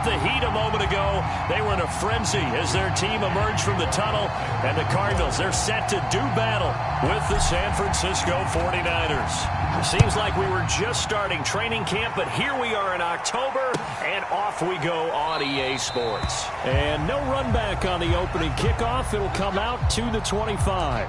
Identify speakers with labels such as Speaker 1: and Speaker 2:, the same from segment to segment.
Speaker 1: the heat a moment ago. They were in a frenzy as their team emerged from the tunnel. And the Cardinals, they're set to do battle with the San Francisco 49ers. Seems like we were just starting training camp, but here we are in October, and off we go on EA Sports.
Speaker 2: And no run back on the opening kickoff. It'll come out to the 25.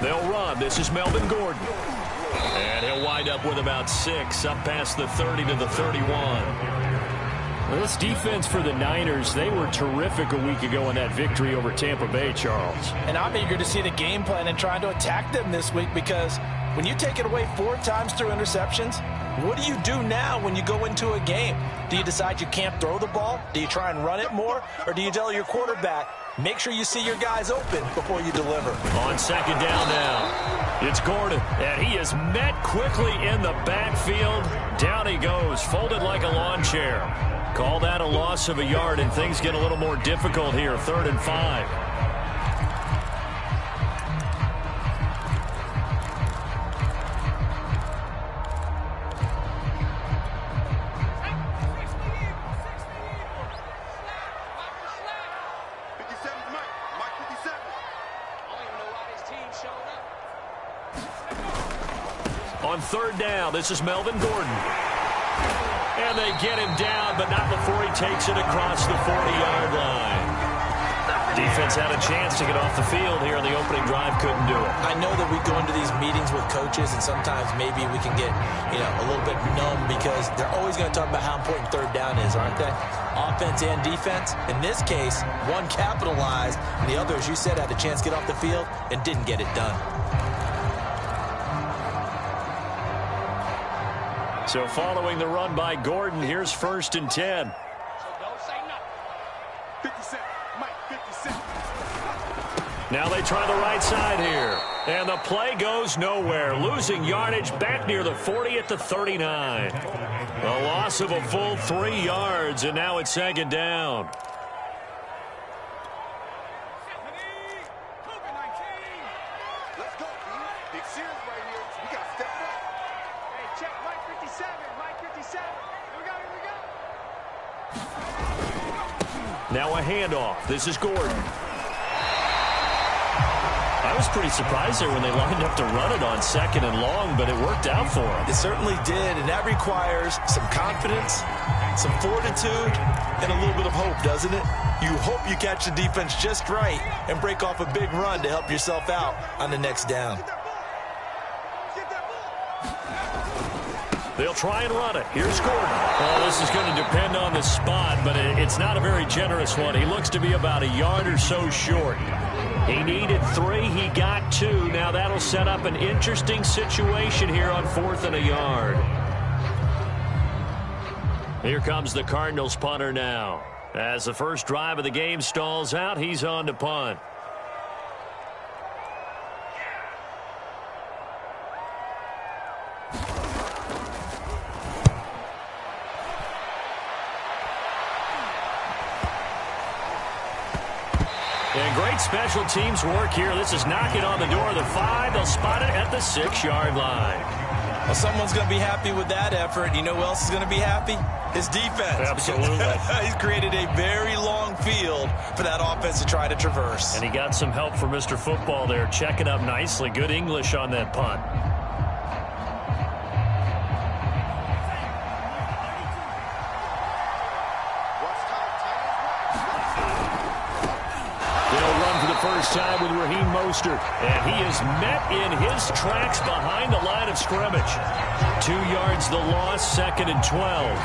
Speaker 1: They'll run. This is Melvin Gordon. And he'll wind up with about 6, up past the 30 to the 31.
Speaker 2: Well, this defense for the Niners, they were terrific a week ago in that victory over Tampa Bay, Charles.
Speaker 3: And I'm eager to see the game plan and trying to attack them this week, because when you take it away 4 times through interceptions, what do you do now when you go into a game? Do you decide you can't throw the ball? Do you try and run it more? Or do you tell your quarterback, make sure you see your guys open before you deliver?
Speaker 1: On second down now, it's Gordon, and he is met quickly in the backfield. Down he goes, folded like a lawn chair. Call that a loss of a yard, and things get a little more difficult here, 3rd and 5. On 3rd down, this is Melvin Gordon. And they get him down, but not before he takes it across the 40-yard line. Defense had a chance to get off the field here in the opening drive, couldn't do it.
Speaker 3: I know that we go into these meetings with coaches, and sometimes maybe we can get, a little bit numb, because they're always going to talk about how important 3rd down is, aren't they? Offense and defense. In this case, one capitalized, and the other, as you said, had a chance to get off the field and didn't get it done.
Speaker 1: So following the run by Gordon, here's 1st and 10. Now they try the right side here. And the play goes nowhere. Losing yardage back near the 40 at the 39. A loss of a full 3 yards, and now it's 2nd down. Now a handoff. This is Gordon. I was pretty surprised there when they lined up to run it on 2nd and long, but it worked out for them.
Speaker 3: It certainly did, and that requires some confidence, some fortitude, and a little bit of hope, doesn't it? You hope you catch the defense just right and break off a big run to help yourself out on the next down.
Speaker 1: They'll try and run it. Here's Gordon. Well, this is going to depend on the spot, but it's not a very generous one. He looks to be about a yard or so short. He needed 3. He got 2. Now that'll set up an interesting situation here on 4th and a yard. Here comes the Cardinals punter now. As the first drive of the game stalls out, he's on to punt. And great special teams work here. This is knocking on the door of the 5. They'll spot it at the 6-yard line.
Speaker 3: Well, someone's going to be happy with that effort. You know who else is going to be happy? His defense.
Speaker 1: Absolutely.
Speaker 3: He's created a very long field for that offense to try to traverse.
Speaker 1: And he got some help from Mr. Football there, checking up nicely. Good English on that punt. First time with Raheem Mostert, and he is met in his tracks behind the line of scrimmage. 2 yards the loss, 2nd and 12.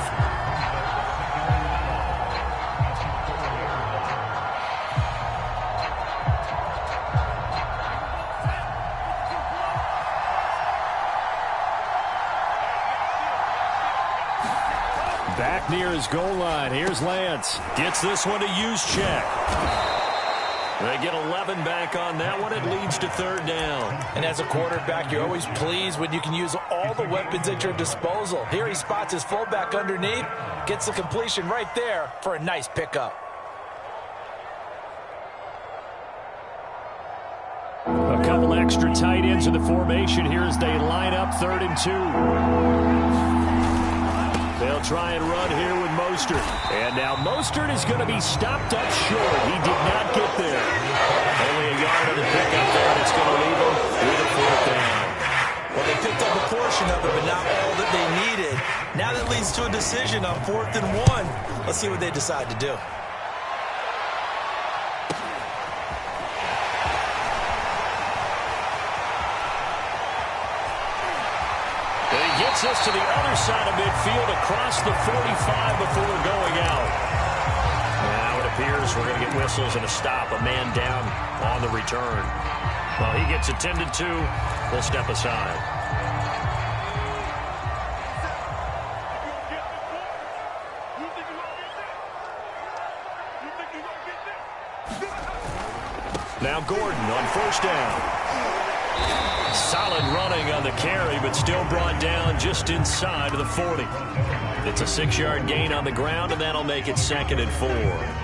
Speaker 1: Back near his goal line. Here's Lance. Gets this one to Juszczyk. They get 11 back on that one. It leads to third down.
Speaker 3: And as a quarterback, you're always pleased when you can use all the weapons at your disposal. Here he spots his fullback underneath, gets the completion right there for a nice pickup.
Speaker 2: A couple extra tight ends in the formation here as they line up 3rd and 2. They'll try and run here with Mostert. And now Mostert is going to be stopped up short. He did not get there. Only a yard on the pickup there, and it's going to leave him with a 4th down.
Speaker 3: Well, they picked up a portion of it, but not all that they needed. Now that leads to a decision on 4th and 1. Let's see what they decide to do.
Speaker 1: Gets us to the other side of midfield across the 45 before going out. Now it appears we're going to get whistles and a stop. A man down on the return. Well, he gets attended to. We'll step aside. Now Gordon on 1st down. Solid running on the carry, but still brought down just inside of the 40. It's a 6-yard gain on the ground, and that'll make it 2nd and 4.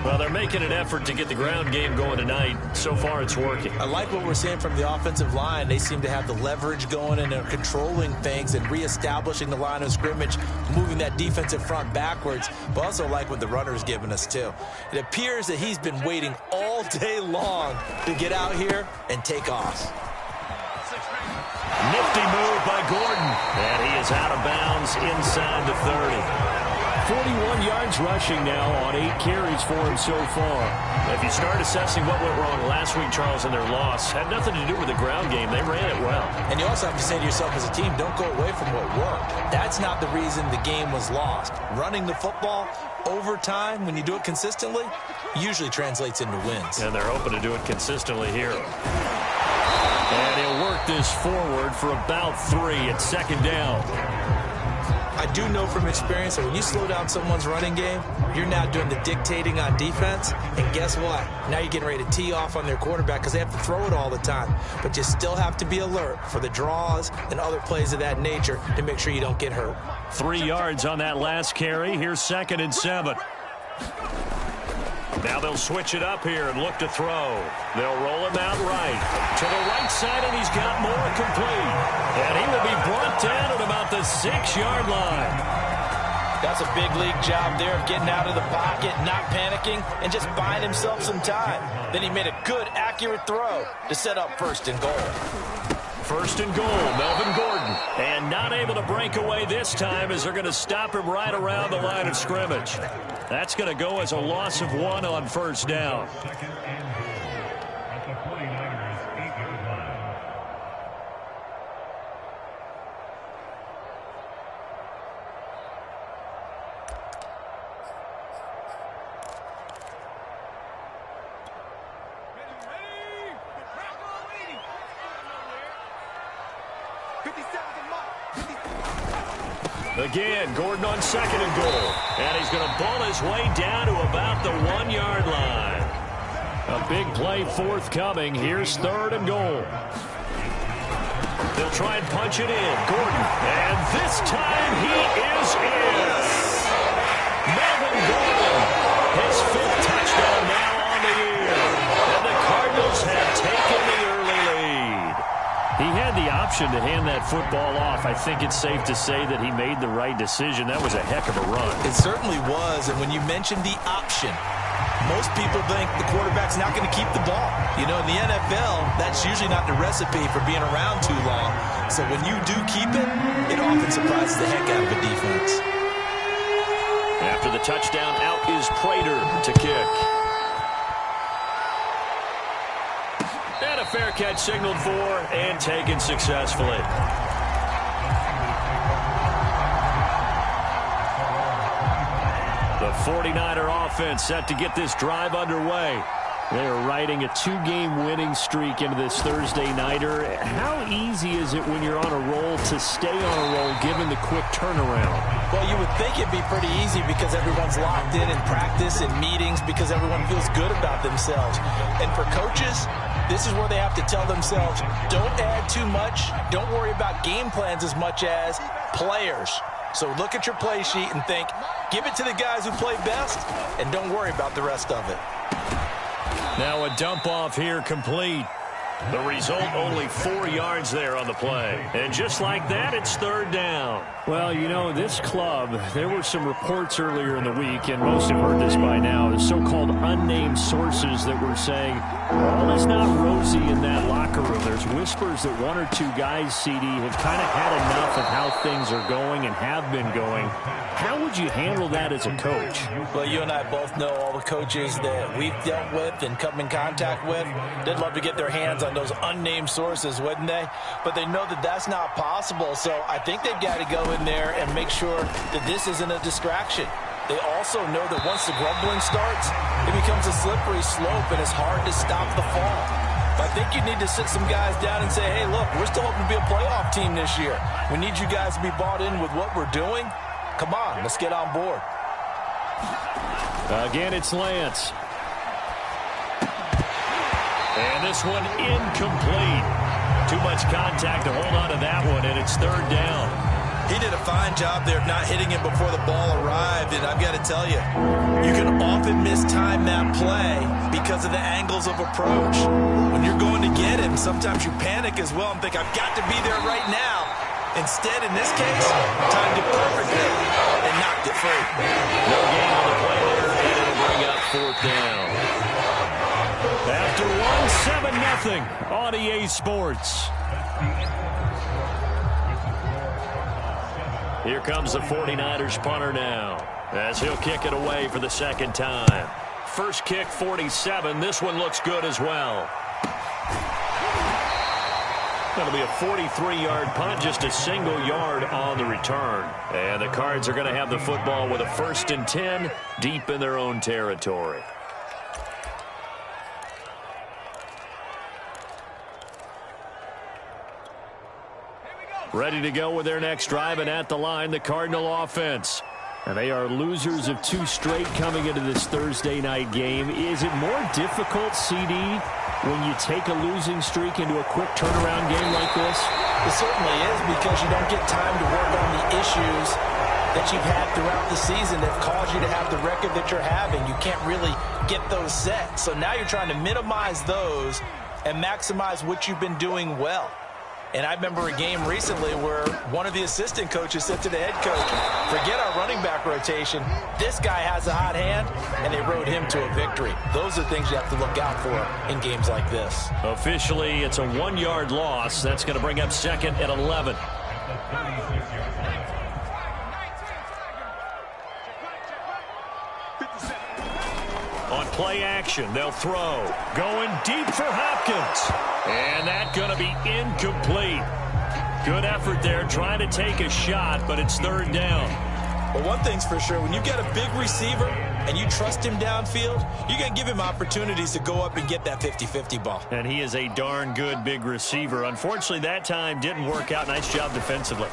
Speaker 1: Well, they're making an effort to get the ground game going tonight. So far, it's working.
Speaker 3: I like what we're seeing from the offensive line. They seem to have the leverage going, and they're controlling things and reestablishing the line of scrimmage, moving that defensive front backwards, but also like what the runner's giving us, too. It appears that he's been waiting all day long to get out here and take off.
Speaker 1: Nifty move by Gordon. And he is out of bounds inside the 30.
Speaker 2: 41 yards rushing now on 8 carries for him so far.
Speaker 1: If you start assessing what went wrong last week, Charles, in their loss, had nothing to do with the ground game. They ran it well.
Speaker 3: And you also have to say to yourself as a team, don't go away from what worked. That's not the reason the game was lost. Running the football over time, when you do it consistently, usually translates into wins.
Speaker 1: And they're hoping to do it consistently here. And he'll work this forward for about 3 at 2nd down.
Speaker 3: I do know from experience that when you slow down someone's running game, you're now doing the dictating on defense. And guess what? Now you're getting ready to tee off on their quarterback because they have to throw it all the time. But you still have to be alert for the draws and other plays of that nature to make sure you don't get hurt.
Speaker 1: 3 yards on that last carry. Here's 2nd and 7. Now they'll switch it up here and look to throw. They'll roll him out right. To the right side, and he's got more complete. And he will be brought down at about the 6-yard line.
Speaker 3: That's a big league job there of getting out of the pocket, not panicking, and just buying himself some time. Then he made a good, accurate throw to set up 1st and goal.
Speaker 1: 1st and goal, Melvin Gordon. And not able to break away this time as they're going to stop him right around the line of scrimmage. That's going to go as a loss of 1 on 1st down. Again, Gordon on 2nd and goal. And he's going to ball his way down to about the 1-yard line.
Speaker 2: A big play forthcoming. Here's 3rd and goal.
Speaker 1: They'll try and punch it in. Gordon. And this time he is in. Melvin Gordon. His 5th touchdown now on the year. And the Cardinals have taken the early lead.
Speaker 2: He had the option to hand that football off. I think it's safe to say that he made the right decision. That was a heck of a run.
Speaker 3: It certainly was. And when you mentioned the option, most people think the quarterback's not going to keep the ball. You know, in the NFL, that's usually not the recipe for being around too long. So when you do keep it, it often surprises the heck out of a defense.
Speaker 1: After the touchdown, out is Prater to kick. And a fair catch signaled for and taken successfully. The 49er offense set to get this drive underway.
Speaker 2: They're riding a two-game winning streak into this Thursday nighter. How easy is it when you're on a roll to stay on a roll given the quick turnaround?
Speaker 3: Well, you would think it'd be pretty easy because everyone's locked in practice and meetings because everyone feels good about themselves. And for coaches, this is where they have to tell themselves, don't add too much, don't worry about game plans as much as players. So look at your play sheet and think, give it to the guys who play best, and don't worry about the rest of it.
Speaker 1: Now a dump off here complete. The result, only 4 yards there on the play. And just like that, it's third down.
Speaker 2: Well, you know, this club, there were some reports earlier in the week, and most have heard this by now, the so-called unnamed sources that were saying, all is not rosy in that locker room. There's whispers that one or two guys, CD, have kind of had enough of how things are going and have been going. How would you handle that as a coach?
Speaker 3: Well, you and I both know all the coaches that we've dealt with and come in contact with. They'd love to get their hands on those unnamed sources, wouldn't they? But they know that that's not possible, so I think they've got to go in there and make sure that this isn't a distraction. They also know that once the grumbling starts, it becomes a slippery slope and it's hard to stop the fall. But I think you need to sit some guys down and say, hey, look, we're still hoping to be a playoff team this year. We need you guys to be bought in with what we're doing. Come on, let's get on board.
Speaker 2: Again, it's Lance.
Speaker 1: And this one incomplete. Too much contact to hold on to that one, and it's third down.
Speaker 3: He did a fine job there of not hitting it before the ball arrived, and I've got to tell you, you can often mistime that play because of the angles of approach. When you're going to get him, sometimes you panic as well and think, I've got to be there right now. Instead, in this case, timed it perfectly and knocked it free.
Speaker 1: No gain on the play there, and it'll bring up fourth down. After one, 7-0 on EA Sports. Here comes the 49ers punter now, as he'll kick it away for the second time. First kick, 47. This one looks good as well. Going to be a 43-yard punt, just a single yard on the return. And the Cards are going to have the football with a 1st and 10 deep in their own territory. Ready to go with their next drive, and at the line, the Cardinal offense. And they are losers of 2 straight coming into this Thursday night game. Is it more difficult, CD, when you take a losing streak into a quick turnaround game like this?
Speaker 3: It certainly is, because you don't get time to work on the issues that you've had throughout the season that caused you to have the record that you're having. You can't really get those set. So now you're trying to minimize those and maximize what you've been doing well. And I remember a game recently where one of the assistant coaches said to the head coach, forget our running back rotation. This guy has a hot hand, and they rode him to a victory. Those are things you have to look out for in games like this.
Speaker 1: Officially, it's a 1-yard loss. That's going to bring up second and 11. On play action, they'll throw. Going deep for Hopkins. And that's going to be incomplete. Good effort there, trying to take a shot, but it's third down.
Speaker 3: Well, one thing's for sure, when you've got a big receiver and you trust him downfield, you're going to give him opportunities to go up and get that 50-50 ball.
Speaker 1: And he is a darn good big receiver. Unfortunately, that time didn't work out. Nice job defensively.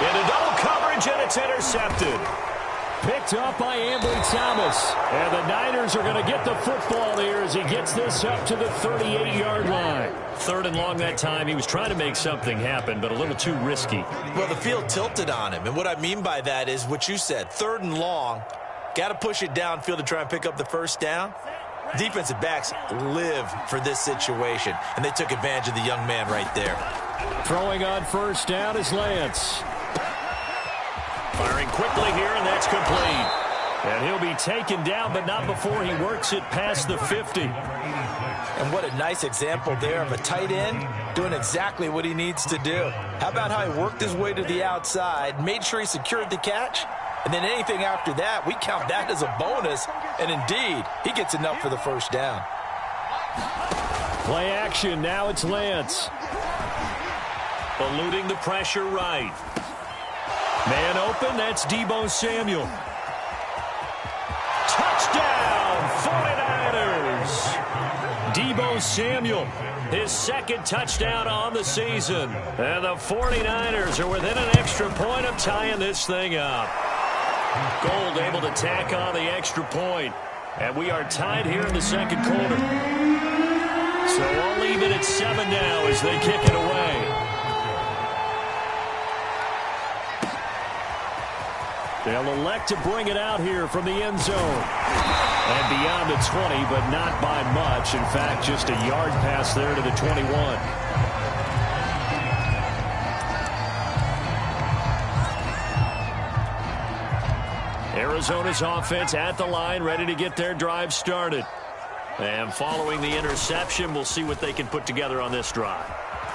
Speaker 1: Into double coverage, and it's intercepted.
Speaker 2: Picked up by Ambry Thomas. And the Niners are going to get the football here as he gets this up to the 38-yard line.
Speaker 1: Third and long that time. He was trying to make something happen, but a little too risky.
Speaker 3: Well, the field tilted on him. And what I mean by that is what you said. Third and long. Got to push it downfield to try and pick up the first down. Defensive backs live for this situation. And they took advantage of the young man right there.
Speaker 2: Throwing on first down is Lance.
Speaker 1: Firing quickly here, and that's complete. And he'll be taken down, but not before he works it past the 50.
Speaker 3: And what a nice example there of a tight end doing exactly what he needs to do. How about how he worked his way to the outside, made sure he secured the catch, and then anything after that, we count that as a bonus. And indeed, he gets enough for the first down.
Speaker 2: Play action, now it's Lance.
Speaker 1: Eluding the pressure right. Man open, that's Deebo Samuel. Touchdown, 49ers! Deebo Samuel, his second touchdown on the season. And the 49ers are within an extra point of tying this thing up. Gold able to tack on the extra point. And we are tied here in the second quarter. So we'll leave it at 7 now as they kick it away. They'll elect to bring it out here from the end zone. And beyond the 20, but not by much. In fact, just a yard pass there to the 21. Arizona's offense at the line, ready to get their drive started. And following the interception, we'll see what they can put together on this drive.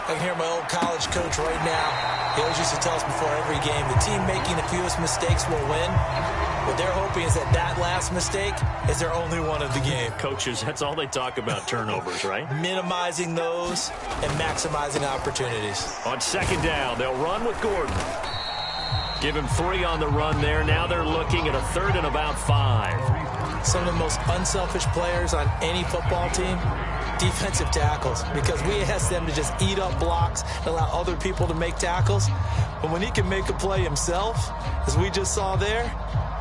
Speaker 3: I can hear my old college coach right now. He always used to tell us before every game, the team making the fewest mistakes will win. What they're hoping is that that last mistake is their only one of the game.
Speaker 1: Coaches, that's all they talk about, turnovers, right?
Speaker 3: Minimizing those and maximizing opportunities.
Speaker 1: On second down, they'll run with Gordon. Give him 3 on the run there. Now they're looking at a third and about 5.
Speaker 3: Some of the most unselfish players on any football team, defensive tackles, because we ask them to just eat up blocks and allow other people to make tackles. But when he can make a play himself, as we just saw there,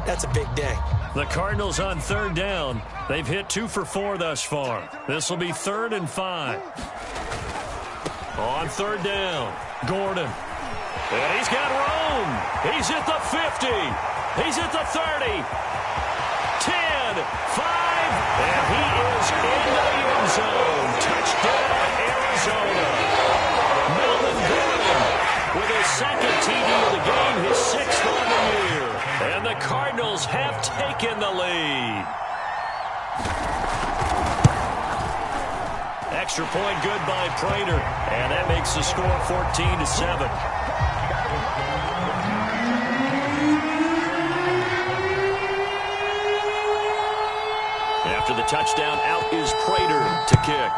Speaker 3: that's a big day.
Speaker 1: The Cardinals on third down. They've hit 2 for 4 thus far. This will be 3rd and 5. On third down, Gordon. And he's got room. He's at the 50. He's at the 30. 10, 5, and he is in the end zone. Touchdown, Arizona. Melvin Gordon with his second TD of the game, his 6th on the year. And the Cardinals have taken the lead. Extra point good by Prater, and that makes the score 14-7. After the touchdown, out is Prater to kick.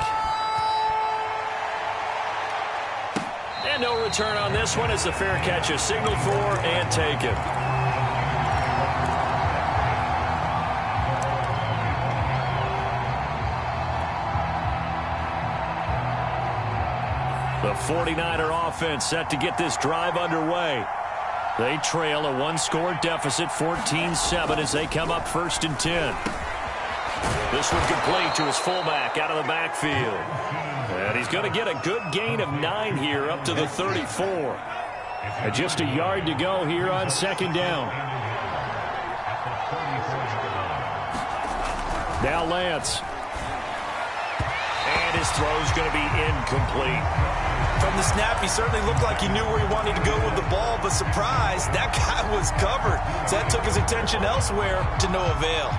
Speaker 1: And no return on this one as the fair catch is signaled for and taken. The 49er offense set to get this drive underway. They trail a 1-score deficit, 14-7, as they come up 1st and 10. This one complete to his fullback out of the backfield. And he's going to get a good gain of 9 here up to the 34. And just a yard to go here on second down. Now Lance. And his throw's going to be incomplete.
Speaker 3: From the snap, he certainly looked like he knew where he wanted to go with the ball, but surprise, that guy was covered. So that took his attention elsewhere to no avail.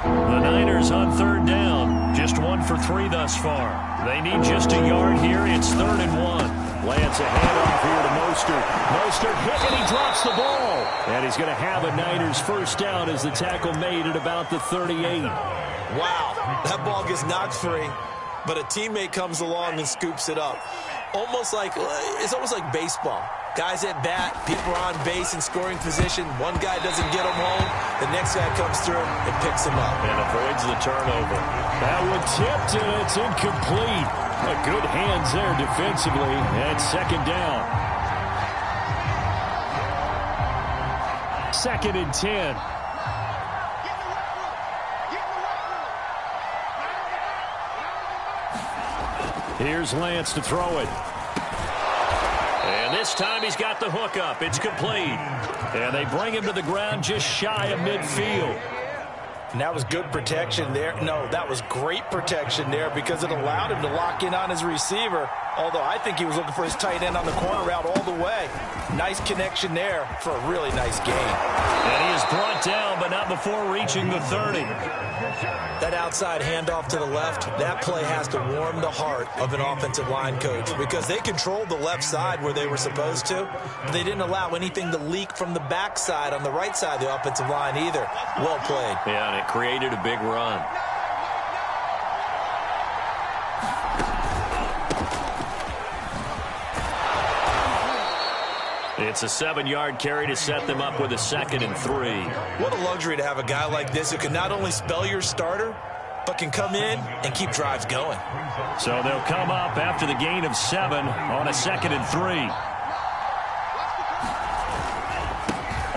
Speaker 1: The Niners on third down. Just 1 for 3 thus far. They need just a yard here. It's 3rd and 1. Lance a handoff here to Mostert. Mostert hit and he drops the ball. And he's going to have a Niners first down as the tackle made at about the 38.
Speaker 3: Wow, that ball gets knocked free, but a teammate comes along and scoops it up. It's almost like baseball. Guys at bat, people are on base in scoring position. One guy doesn't get him home. The next guy comes through and picks him up.
Speaker 1: And avoids the turnover. That one tipped and it's incomplete. A good hands there defensively. And second down. 2nd and 10. Here's Lance to throw it. And this time he's got the hook up. It's complete. And they bring him to the ground just shy of midfield.
Speaker 3: And that was good protection there. No, that was great protection there because it allowed him to lock in on his receiver. Although I think he was looking for his tight end on the corner route all the way. Nice connection there for a really nice gain.
Speaker 1: And he is brought down, but not before reaching the 30.
Speaker 3: That outside handoff to the left, that play has to warm the heart of an offensive line coach because they controlled the left side where they were supposed to, but they didn't allow anything to leak from the backside on the right side of the offensive line either. Well played.
Speaker 1: Yeah, and it created a big run. It's a 7-yard carry to set them up with a 2nd and 3.
Speaker 3: What a luxury to have a guy like this who can not only spell your starter, but can come in and keep drives going.
Speaker 1: So they'll come up after the gain of 7 on a 2nd and 3.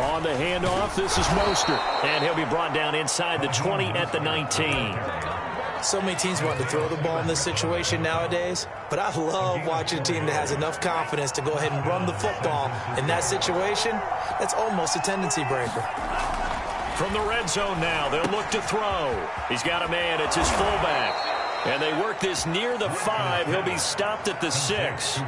Speaker 1: On the handoff, this is Mostert. And he'll be brought down inside the 20 at the 19.
Speaker 3: So many teams want to throw the ball in this situation nowadays, but I love watching a team that has enough confidence to go ahead and run the football. In that situation, that's almost a tendency breaker.
Speaker 1: From the red zone now, they'll look to throw. He's got a man. It's his fullback. And they work this near the 5. He'll be stopped at the 6.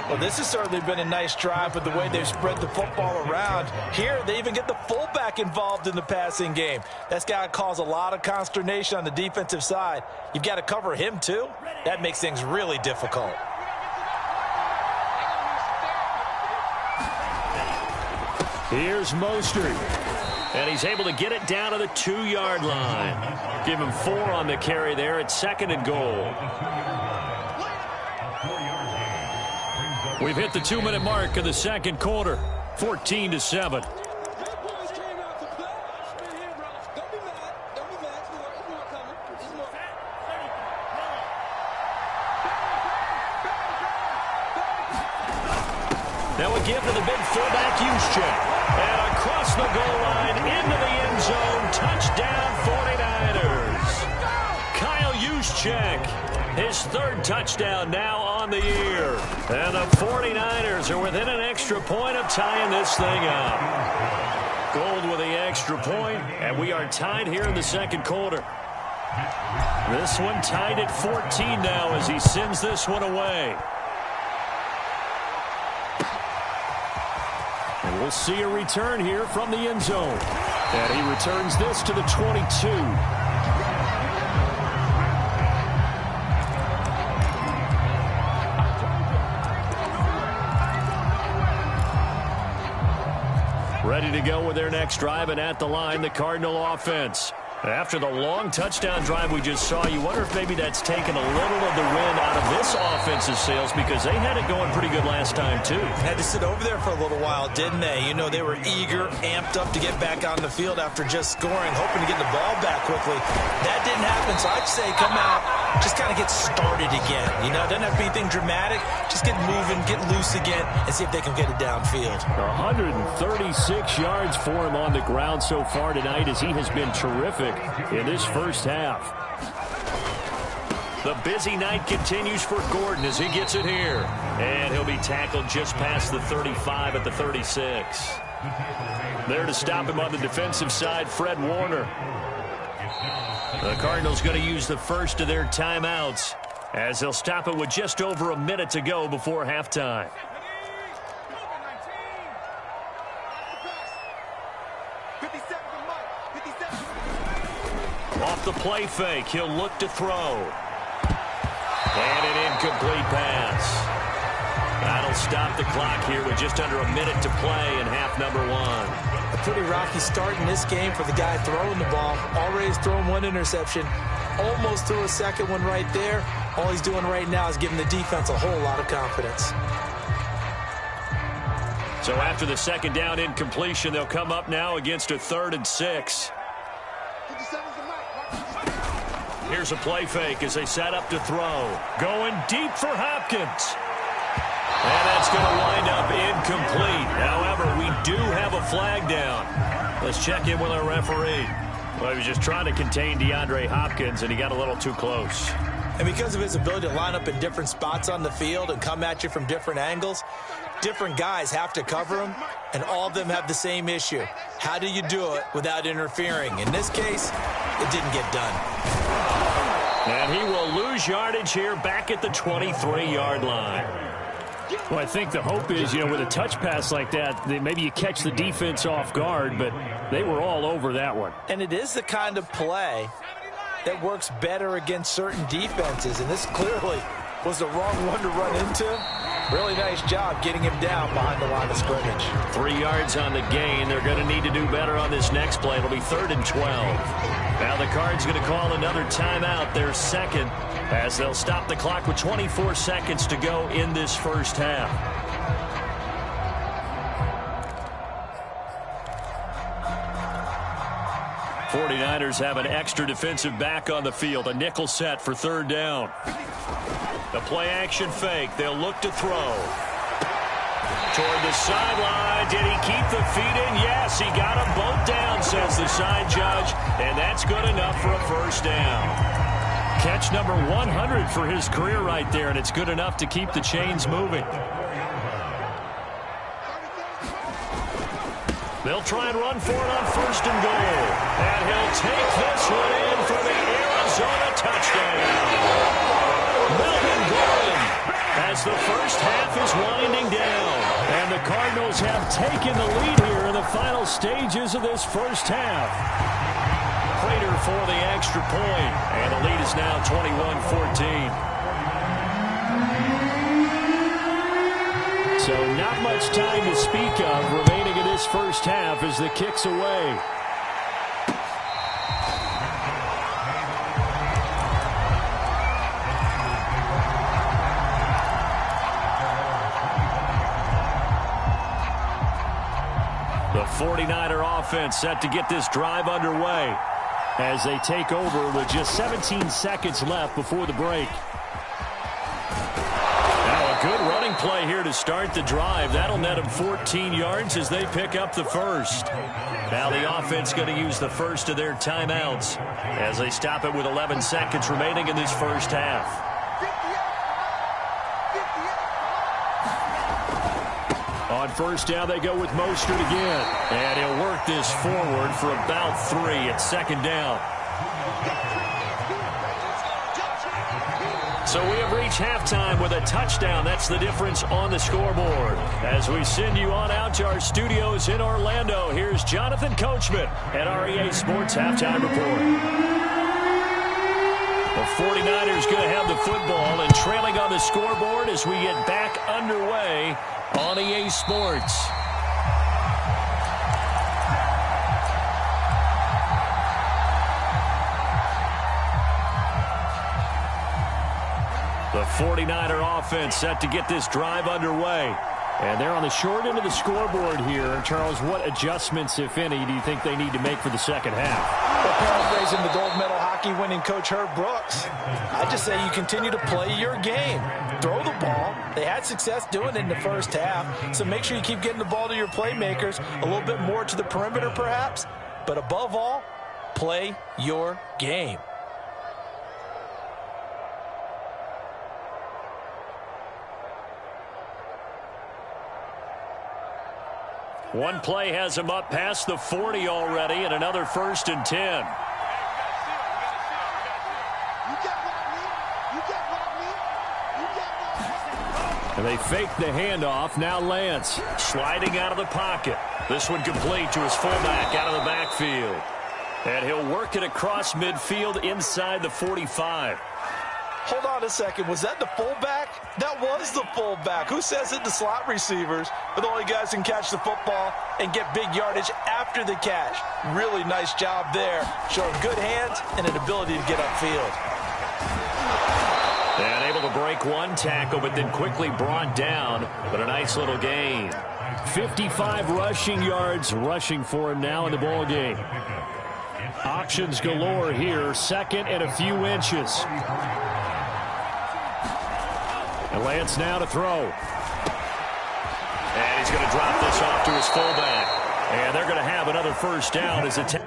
Speaker 3: Well, this has certainly been a nice drive with the way they've spread the football around. Here, they even get the fullback involved in the passing game. That's got to cause a lot of consternation on the defensive side. You've got to cover him, too. That makes things really difficult.
Speaker 1: Here's Mostert. And he's able to get it down to the 2-yard line. Give him 4 on the carry there at 2nd and goal. We've hit the 2-minute mark of the second quarter. 14-7. Now a give to the big fullback, Juszczyk. And across the goal line into the end zone. Touchdown 49ers. Kyle Juszczyk. His 3rd touchdown now on the year. And the 49ers are within an extra point of tying this thing up. Gold with the extra point, and we are tied here in the second quarter. This one tied at 14 now as he sends this one away. And we'll see a return here from the end zone. And he returns this to the 22. Ready to go with their next drive, and at the line, the Cardinal offense. After the long touchdown drive we just saw, you wonder if maybe that's taken a little of the wind out of this offense's sails, because they had it going pretty good last time, too.
Speaker 3: Had to sit over there for a little while, didn't they? You know, they were eager, amped up to get back on the field after just scoring, hoping to get the ball back quickly. That didn't happen, so I'd say come out, just kind of get started again. You know, doesn't have to be anything dramatic. Just get moving, get loose again, and see if they can get it downfield.
Speaker 1: 136 yards for him on the ground so far tonight, as he has been terrific in this first half. The busy night continues for Gordon as he gets it here. And he'll be tackled just past the 35 at the 36. There to stop him on the defensive side, Fred Warner. The Cardinals going to use the first of their timeouts as they'll stop it with just over a minute to go before halftime. Off the play fake, he'll look to throw. And an incomplete pass. That'll stop the clock here with just under a minute to play in half number 1.
Speaker 3: A pretty rocky start in this game for the guy throwing the ball. Already has thrown 1 interception. Almost threw a second one right there. All he's doing right now is giving the defense a whole lot of confidence.
Speaker 1: So after the second down incompletion, they'll come up now against a 3rd and 6. Here's a play fake as they set up to throw. Going deep for Hopkins. And that's going to wind up incomplete. However, we do have a flag down. Let's check in with our referee. Well, he was just trying to contain DeAndre Hopkins, and he got a little too close.
Speaker 3: And because of his ability to line up in different spots on the field and come at you from different angles, different guys have to cover him, and all of them have the same issue. How do you do it without interfering? In this case, it didn't get done.
Speaker 1: And he will lose yardage here back at the 23-yard line.
Speaker 2: Well, I think the hope is, you know, with a touch pass like that, maybe you catch the defense off guard, but they were all over that one.
Speaker 3: And it is the kind of play that works better against certain defenses, and this clearly was the wrong one to run into. Really nice job getting him down behind the line of scrimmage.
Speaker 1: 3 yards on the gain. They're going to need to do better on this next play. It'll be 3rd and 12. Now the Cards going to call another timeout, their second, as they'll stop the clock with 24 seconds to go in this first half. 49ers have an extra defensive back on the field. A nickel set for third down. The play action fake. They'll look to throw. Toward the sideline. Did he keep the feet in? Yes, he got them both down, says the side judge. And that's good enough for a first down. Catch number 100 for his career right there, and it's good enough to keep the chains moving. They'll try and run for it on first and goal. And he'll take this one in for the Arizona touchdown. Melvin Gordon, as the first half is winding down. And the Cardinals have taken the lead here in the final stages of this first half. Prater for the extra point. And the lead is now 21-14. So not much time to speak of remaining in this first half as the kick's away. The 49er offense set to get this drive underway as they take over with just 17 seconds left before the break. Good running play here to start the drive. That'll net them 14 yards as they pick up the first. Now the offense going to use the first of their timeouts as they stop it with 11 seconds remaining in this first half. On first down, they go with Mostert again. And he'll work this forward for about 3 at second down. So we have reached halftime with a touchdown. That's the difference on the scoreboard. As we send you on out to our studios in Orlando, here's Jonathan Coachman at REA Sports Halftime Report. The 49ers going to have the football and trailing on the scoreboard as we get back underway on EA Sports. The 49er offense set to get this drive underway. And they're on the short end of the scoreboard here. Charles, what adjustments, if any, do you think they need to make for the second half?
Speaker 3: Well, paraphrasing the gold medal hockey winning coach Herb Brooks, I just say you continue to play your game. Throw the ball. They had success doing it in the first half, so make sure you keep getting the ball to your playmakers, a little bit more to the perimeter perhaps, but above all, play your game.
Speaker 1: One play has him up past the 40 already, and another first and 10. And they fake the handoff. Now Lance sliding out of the pocket. This one complete to his fullback out of the backfield. And he'll work it across midfield inside the 45.
Speaker 3: Hold on a second. Was that the fullback? That was the fullback. Who says it? The slot receivers are the only guys who can catch the football and get big yardage after the catch. Really nice job there. Showing good hands and an ability to get upfield.
Speaker 1: And able to break one tackle, but then quickly brought down. But a nice little gain.
Speaker 2: 55 rushing yards rushing for him now in the ball game. Options galore here. Second and a few inches. And Lance now to throw.
Speaker 1: And he's going to drop this off to his fullback. And they're going to have another first down as it.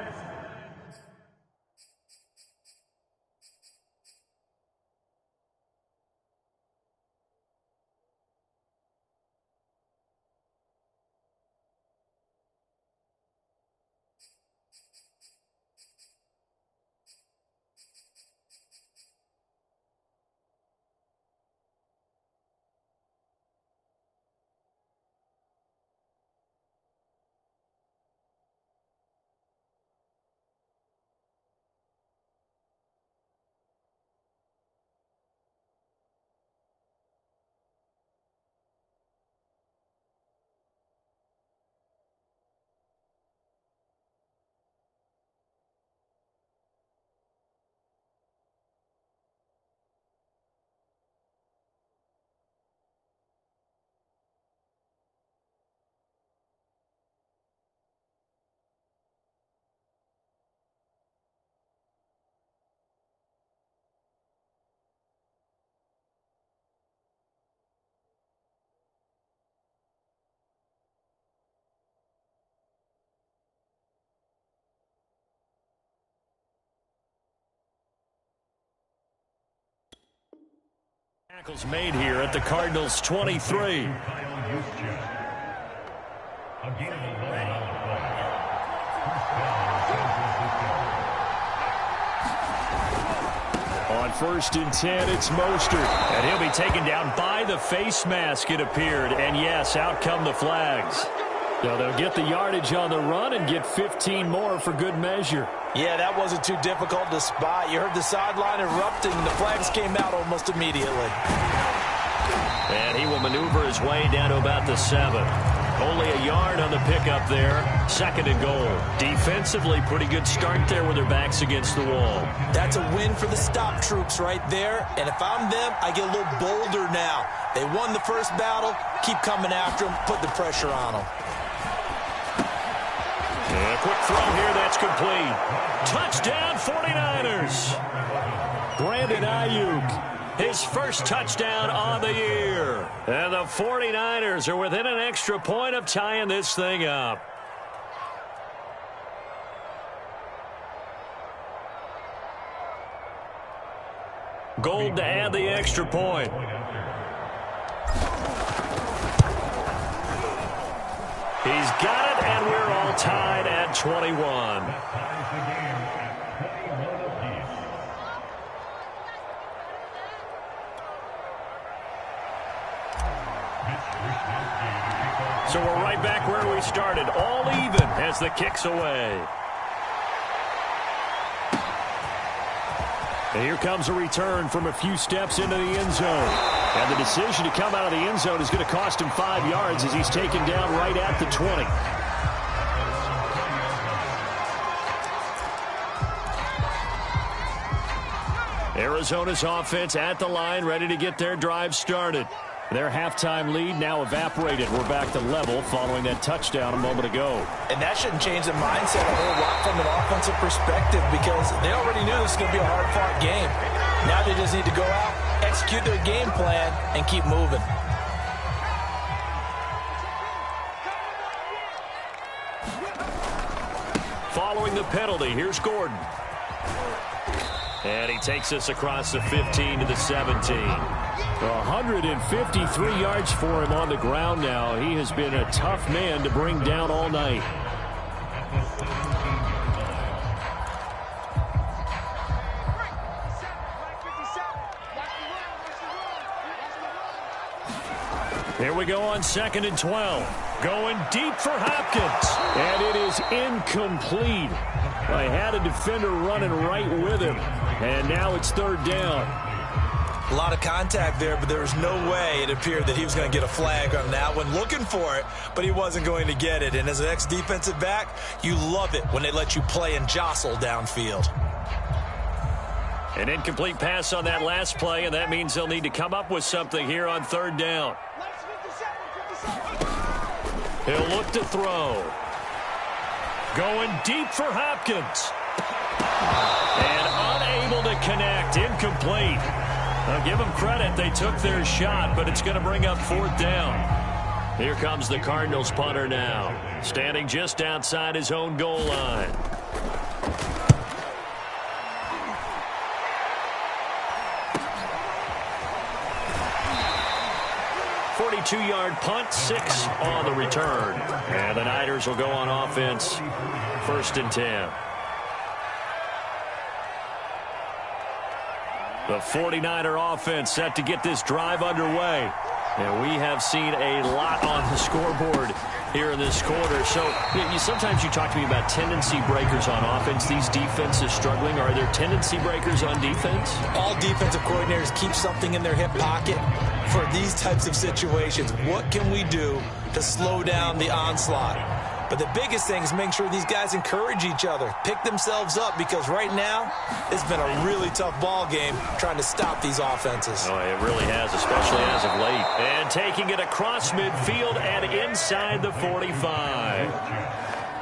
Speaker 1: Tackles made here at the Cardinals 23. On 1st and 10, it's Mostert. And he'll be taken down by the face mask, it appeared. And yes, out come the flags. So they'll get the yardage on the run and get 15 more for good measure.
Speaker 3: Yeah, that wasn't too difficult to spot. You heard the sideline erupting. The flags came out almost immediately.
Speaker 1: And he will maneuver his way down to about the 7. Only a yard on the pickup there. 2nd and goal. Defensively, pretty good start there with their backs against the wall.
Speaker 3: That's a win for the stop troops right there. And if I'm them, I get a little bolder now. They won the first battle. Keep coming after them. Put the pressure on them.
Speaker 1: And a quick throw here. That's complete. Touchdown, 49ers. Brandon Ayuk. His first touchdown on the year. And the 49ers are within an extra point of tying this thing up. Gold to add the extra point. He's got it, and we're all tied at 21. So we're right back where we started, all even as the kick's away. And here comes a return from a few steps into the end zone. And the decision to come out of the end zone is going to cost him 5 yards as he's taken down right at the 20. Arizona's offense at the line, ready to get their drive started. Their halftime lead now evaporated. We're back to level following that touchdown a moment ago.
Speaker 3: And that shouldn't change the mindset a whole lot from an offensive perspective because they already knew this was going to be a hard-fought game. Now they just need to go out, execute their game plan, and keep moving.
Speaker 1: Following the penalty, here's Gordon. And he takes us across the 15 to the 17.
Speaker 2: 153 yards for him on the ground now. He has been a tough man to bring down all night.
Speaker 1: Here we go on 2nd and 12. Going deep for Hopkins.
Speaker 2: And it is incomplete. I had a defender running right with him. And now it's 3rd down.
Speaker 3: A lot of contact there, but there was no way it appeared that he was going to get a flag on that one. Looking for it, but he wasn't going to get it. And as an ex-defensive back, you love it when they let you play and jostle downfield.
Speaker 1: An incomplete pass on that last play, and that means they'll need to come up with something here on 3rd down. He'll look to throw. Going deep for Hopkins. And unable to connect. Incomplete. I'll give them credit. They took their shot, but it's going to bring up 4th down. Here comes the Cardinals punter now. Standing just outside his own goal line. Two-yard punt, 6 on the return. And the Niners will go on offense, 1st and 10. The 49er offense set to get this drive underway. And we have seen a lot on the scoreboard here in this quarter. So sometimes you talk to me about tendency breakers on offense. These defenses struggling. Are there tendency breakers on defense?
Speaker 3: All defensive coordinators keep something in their hip pocket for these types of situations. What can we do to slow down the onslaught? But the biggest thing is making sure these guys encourage each other, pick themselves up, because right now it's been a really tough ball game trying to stop these offenses.
Speaker 1: Oh, it really has, especially as of late. And taking it across midfield and inside the 45.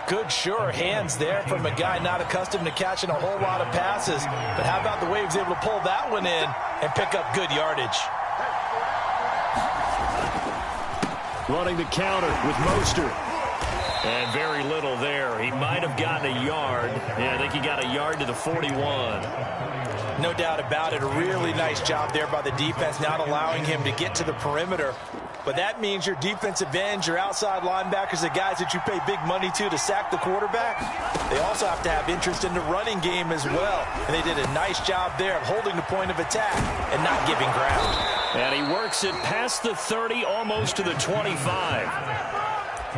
Speaker 3: Good, sure hands there from a guy not accustomed to catching a whole lot of passes. But how about the way he was able to pull that one in and pick up good yardage?
Speaker 2: Running the counter with Mostert.
Speaker 1: And very little there. He might have gotten a yard. Yeah, I think he got a yard to the 41.
Speaker 3: No doubt about it. A really nice job there by the defense, not allowing him to get to the perimeter. But that means your defensive ends, your outside linebackers, the guys that you pay big money to sack the quarterback, they also have to have interest in the running game as well. And they did a nice job there of holding the point of attack and not giving ground.
Speaker 1: And he works it past the 30, almost to the 25.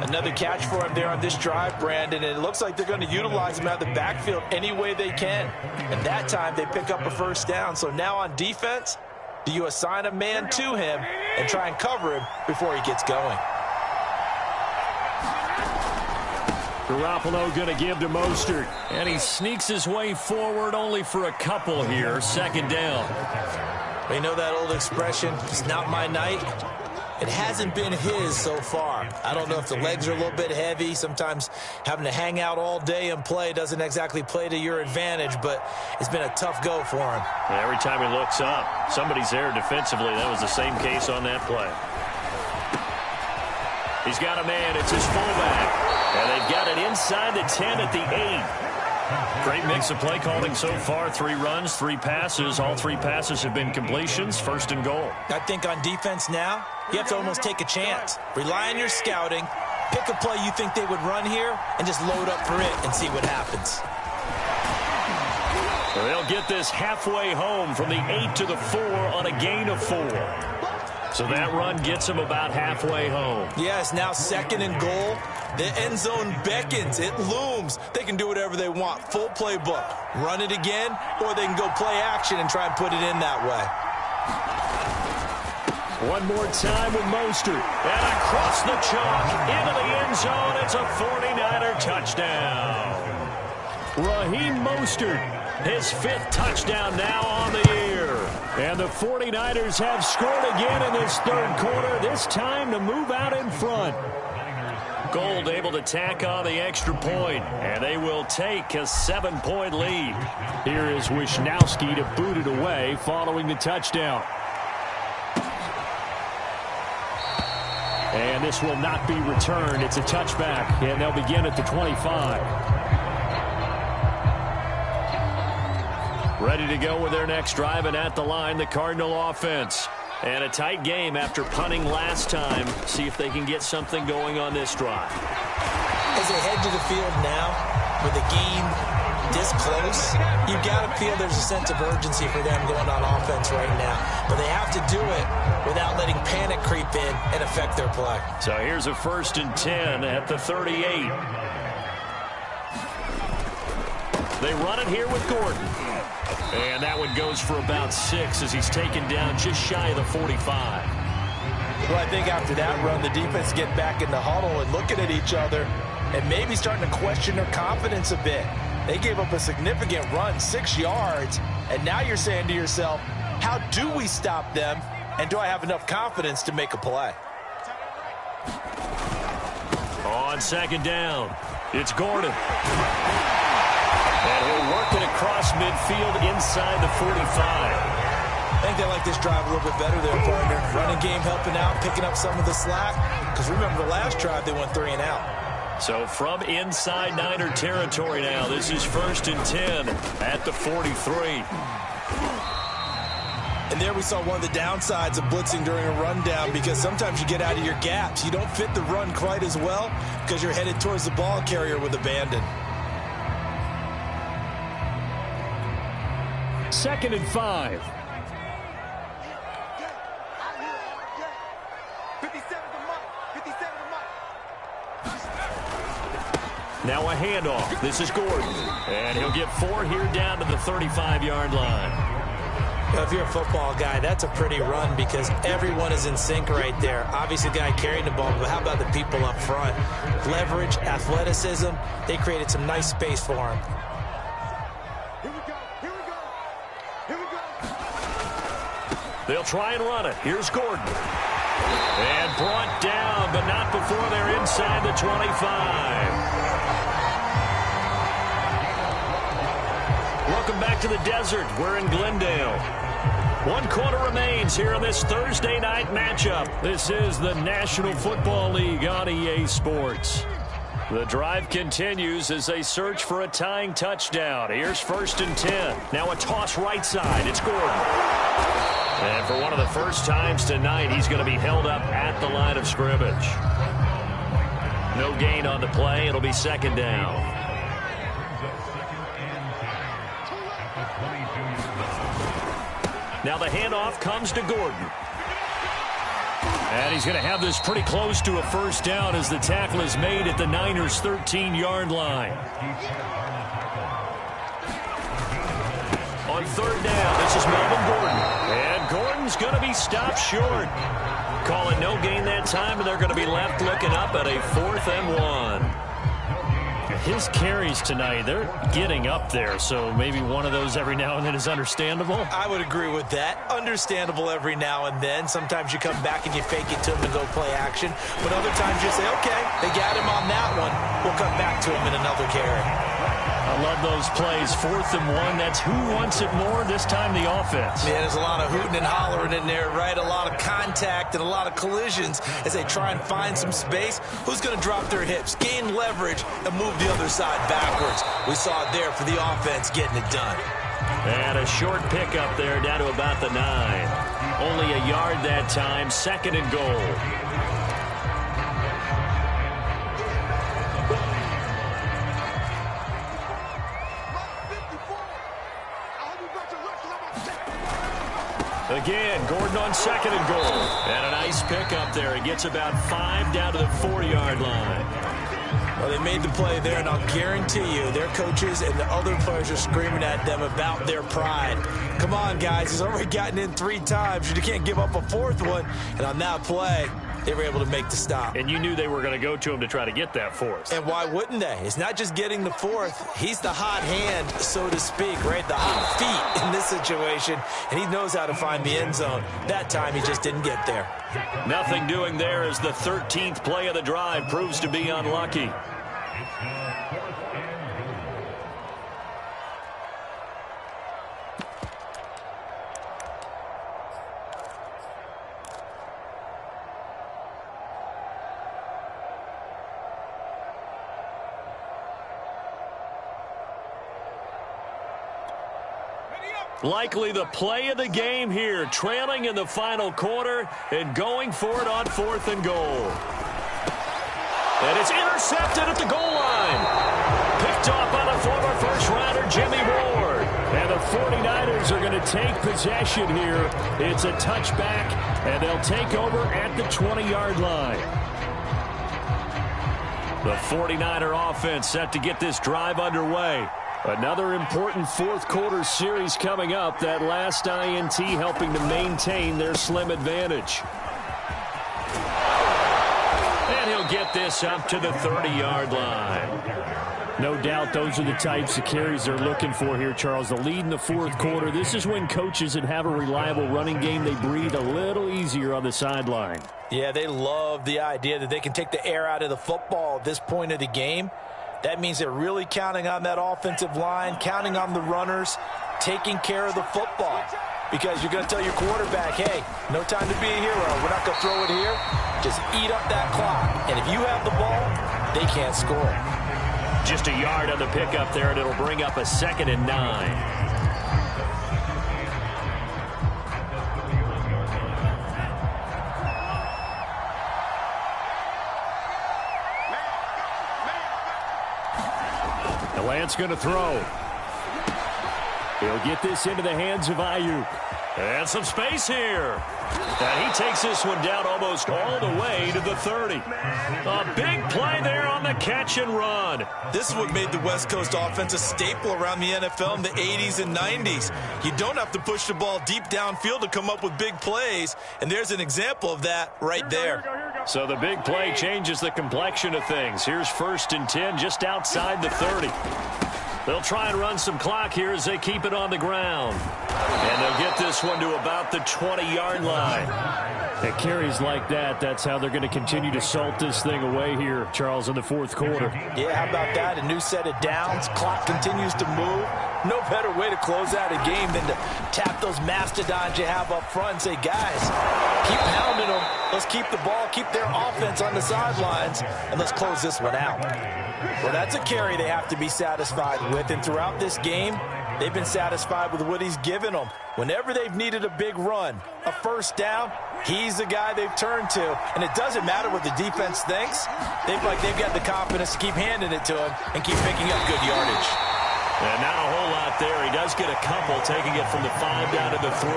Speaker 3: Another catch for him there on this drive, Brandon, and it looks like they're going to utilize him out of the backfield any way they can. And that time they pick up a first down. So now on defense, do you assign a man to him and try and cover him before he gets going?
Speaker 1: Garoppolo going to give to Mostert. And he sneaks his way forward only for a couple here. Second down.
Speaker 3: We know that old expression, it's not my night. It hasn't been his so far. I don't know if the legs are a little bit heavy. Sometimes having to hang out all day and play doesn't exactly play to your advantage, but it's been a tough go for him.
Speaker 1: And every time he looks up, somebody's there defensively. That was the same case on that play. He's got a man. It's his fullback. And they've got it inside the 10 at the 8. Great mix of play calling so far. 3 runs, 3 passes. All 3 passes have been completions. First and goal.
Speaker 3: I think on defense now, you have to almost take a chance. Rely on your scouting. Pick a play you think they would run here and just load up for it and see what happens.
Speaker 1: So they'll get this halfway home from the 8 to the 4 on a gain of 4. So that run gets them about halfway home.
Speaker 3: Yes, now second and goal. The end zone beckons. It looms. They can do whatever they want. Full playbook. Run it again, or they can go play action and try and put it in that way.
Speaker 1: One more time with Mostert. And across the chalk into the end zone. It's a 49er touchdown. Raheem Mostert, his 5th touchdown now on the year. And the 49ers have scored again in this 3rd quarter, this time to move out in front. Gold able to tack on the extra point, and they will take a 7-point lead. Here is Wisnowski to boot it away following the touchdown. And this will not be returned. It's a touchback, and they'll begin at the 25. Ready to go with their next drive, and at the line, the Cardinal offense. And a tight game after punting last time. See if they can get something going on this drive.
Speaker 3: As they head to the field now, with the game this close, you've got to feel there's a sense of urgency for them going on offense right now. But they have to do it without letting panic creep in and affect their play.
Speaker 1: So here's a 1st and 10 at the 38. They run it here with Gordon. And that one goes for about 6 as he's taken down just shy of the 45.
Speaker 3: Well, I think after that run, the defense get back in the huddle and looking at each other and maybe starting to question their confidence a bit. They gave up a significant run, 6 yards, and now you're saying to yourself, how do we stop them, and do I have enough confidence to make a play?
Speaker 1: On 2nd down, it's Gordon. And he'll work it across midfield inside the 45.
Speaker 3: I think they like this drive a little bit better there, partner. Running game helping out, picking up some of the slack. Because remember the last drive, they went 3 and out.
Speaker 1: So from inside Niner territory now, this is 1st and 10 at the 43.
Speaker 3: And there we saw one of the downsides of blitzing during a rundown, because sometimes you get out of your gaps. You don't fit the run quite as well because you're headed towards the ball carrier with abandon.
Speaker 1: 2nd and 5. Now a handoff. This is Gordon. And he'll get 4 here down to the 35-yard line.
Speaker 3: Now, if you're a football guy, that's a pretty run because everyone is in sync right there. Obviously, the guy carrying the ball, but how about the people up front? Leverage, athleticism, they created some nice space for him.
Speaker 1: They'll try and run it. Here's Gordon. And brought down, but not before they're inside the 25. Welcome back to the desert. We're in Glendale. 1 quarter remains here on this Thursday night matchup. This is the National Football League on EA Sports. The drive continues as they search for a tying touchdown. Here's 1st and 10. Now a toss right side. It's Gordon. And for one of the first times tonight, he's going to be held up at the line of scrimmage. No gain on the play. It'll be 2nd down. Now the handoff comes to Gordon. And he's going to have this pretty close to a 1st down as the tackle is made at the Niners' 13-yard line. On 3rd down, this is Melvin Gordon. And Gordon's going to be stopped short. Call it no gain that time, and they're going to be left looking up at a 4th and 1.
Speaker 2: His carries tonight, they're getting up there, so maybe one of those every now and then is understandable.
Speaker 3: I would agree with that. Understandable every now and then. Sometimes you come back and you fake it to him and go play action. But other times you say, okay, they got him on that one. We'll come back to him in another carry.
Speaker 2: I love those plays. 4th and 1. That's who wants it more, this time the offense.
Speaker 3: Yeah, there's a lot of hooting and hollering in there, right? A lot of contact and a lot of collisions as they try and find some space. Who's going to drop their hips, gain leverage, and move the other side backwards? We saw it there for the offense getting it done.
Speaker 1: And a short pickup there down to about the 9. Only a yard that time. 2nd and goal. Again, Gordon on 2nd and goal. And a nice pickup there. He gets about 5 down to the 4-yard line.
Speaker 3: Well, they made the play there, and I'll guarantee you their coaches and the other players are screaming at them about their pride. Come on, guys. He's already gotten in 3 times. You can't give up a 4th one. And on that play, they were able to make the stop.
Speaker 1: And you knew they were going to go to him to try to get that 4th.
Speaker 3: And why wouldn't they? It's not just getting the 4th. He's the hot hand, so to speak, right? The hot feet in this situation. And he knows how to find the end zone. That time, he just didn't get there.
Speaker 1: Nothing doing there as the 13th play of the drive proves to be unlucky. Likely the play of the game here, trailing in the final quarter and going for it on 4th and goal. And it's intercepted at the goal line. Picked off by the former first-rounder Jimmy Ward. And the 49ers are going to take possession here. It's a touchback, and they'll take over at the 20-yard line. The 49er offense set to get this drive underway. Another important 4th quarter series coming up. That last INT helping to maintain their slim advantage. And he'll get this up to the 30-yard line.
Speaker 2: No doubt those are the types of carries they're looking for here, Charles. The lead in the 4th quarter. This is when coaches that have a reliable running game, they breathe a little easier on the sideline.
Speaker 3: Yeah, they love the idea that they can take the air out of the football at this point of the game. That means they're really counting on that offensive line, counting on the runners, taking care of the football. Because you're going to tell your quarterback, hey, no time to be a hero. We're not going to throw it here. Just eat up that clock. And if you have the ball, they can't score.
Speaker 1: Just a yard on the pickup there, and it'll bring up a 2nd and 9.
Speaker 2: Lance going to throw. He'll get this into the hands of Ayuk.
Speaker 1: And some space here. And he takes this one down almost all the way to the 30. A big play there on the catch and run.
Speaker 3: This is what made the West Coast offense a staple around the NFL in the 80s and 90s. You don't have to push the ball deep downfield to come up with big plays. And there's an example of that right there.
Speaker 1: So the big play changes the complexion of things. Here's 1st and 10 just outside the 30. They'll try and run some clock here as they keep it on the ground. And they'll get this one to about the 20-yard line.
Speaker 2: At carries like that, that's how they're going to continue to salt this thing away here, Charles, in the fourth quarter.
Speaker 3: Yeah, how about that? A new set of downs. Clock continues to move. No better way to close out a game than to tap those mastodons you have up front and say, guys, keep pounding them. Let's keep the ball, keep their offense on the sidelines, and let's close this one out. Well, that's a carry they have to be satisfied with, and throughout this game, they've been satisfied with what he's given them. Whenever they've needed a big run, a first down, he's the guy they've turned to. And it doesn't matter what the defense thinks. They've got the confidence to keep handing it to him and keep picking up good yardage.
Speaker 1: And not a whole lot there. He does get a couple, taking it from the 5 down to the 3.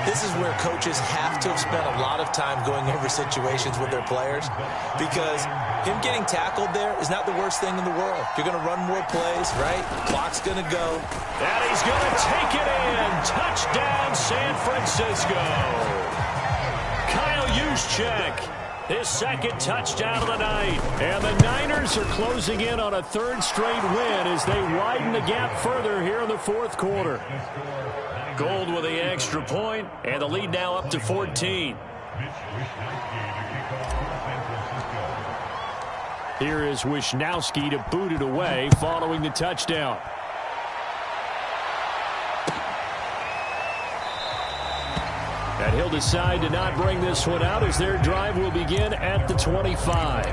Speaker 3: This is where coaches have to have spent a lot of time going over situations with their players, because him getting tackled there is not the worst thing in the world. You're going to run more plays, right? Clock's going to go.
Speaker 1: And he's going to take it in. Touchdown, San Francisco. Kyle Juszczyk, his second touchdown of the night.
Speaker 2: And the Niners are closing in on a third straight win as they widen the gap further here in the fourth quarter.
Speaker 1: Gold with the extra point, and the lead now up to 14.
Speaker 2: Here is Wisnowski to boot it away following the touchdown. And he'll decide to not bring this one out as their drive will begin at the 25.